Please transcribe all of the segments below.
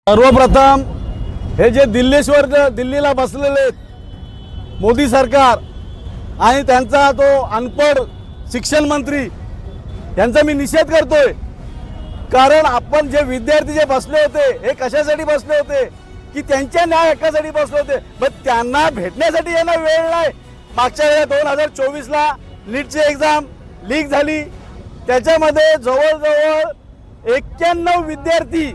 सर्वप्रथम हे जे दिल्लीला बसलेले आहेत मोदी सरकार आणि त्यांचा तो अनपढ शिक्षण मंत्री यांचा मी निषेध करतोय। कारण आपण जे विद्यार्थी जे बसले होते हे कशासाठी बसले होते की त्यांच्या न्याय हक्कासाठी बसले होते, पण त्यांना भेटण्यासाठी यांना वेळ नाही। मागच्या वेळेला 2024ला नीटची एक्झाम लीक झाली, त्याच्यामध्ये जवळजवळ 91 विद्यार्थी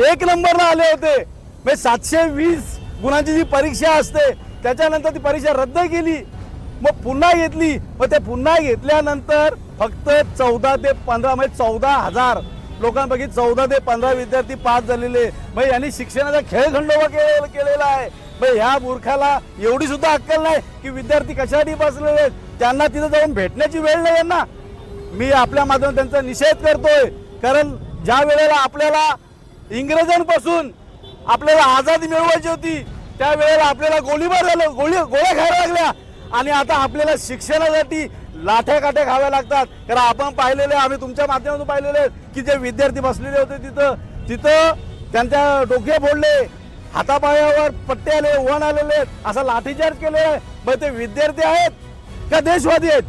एक नंबरला आले होते। म्हणजे 720 गुणांची जी परीक्षा असते त्याच्यानंतर ती परीक्षा रद्द केली, मग पुन्हा घेतली। मग ते पुन्हा घेतल्यानंतर फक्त 14 ते 15 म्हणजे 14,000 लोकांपैकी 14 ते 15 विद्यार्थी पास झालेले। मग यांनी शिक्षणाचा खेळखंडोबा केलेला आहे। मग ह्या मूर्खाला एवढी सुद्धा अक्कल नाही की विद्यार्थी कशासाठी बसलेले आहेत, त्यांना तिथे जाऊन भेटण्याची वेळ नाही यांना। मी आपल्या माध्यमातून त्यांचा निषेध करतोय। कारण ज्या वेळेला आपल्याला इंग्रजांपासून आपल्याला आझादी मिळवायची होती त्यावेळेला आपल्याला गोळीबार झालं, गोळ्या खायला लागल्या आणि आता आपल्याला शिक्षणासाठी लाठ्या काठ्या खाव्या लागतात। कारण आपण पाहिलेले, आम्ही तुमच्या माध्यमातून पाहिलेले की जे विद्यार्थी बसलेले होते तिथं त्यांच्या डोके फोडले, हातापायावर पट्टे आले, वण आलेले, असा लाठीचार्ज केले। मग ते विद्यार्थी आहेत का देशवादी आहेत,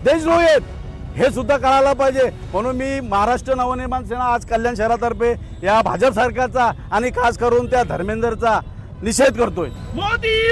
देशद्रोही आहेत हे सुद्धा कळायला पाहिजे। म्हणून मी महाराष्ट्र नवनिर्माण सेना आज कल्याण शहरातर्फे या भाजप सरकारचा आणि खास करून त्या धर्मेंद्रचा निषेध करतोय। मोदी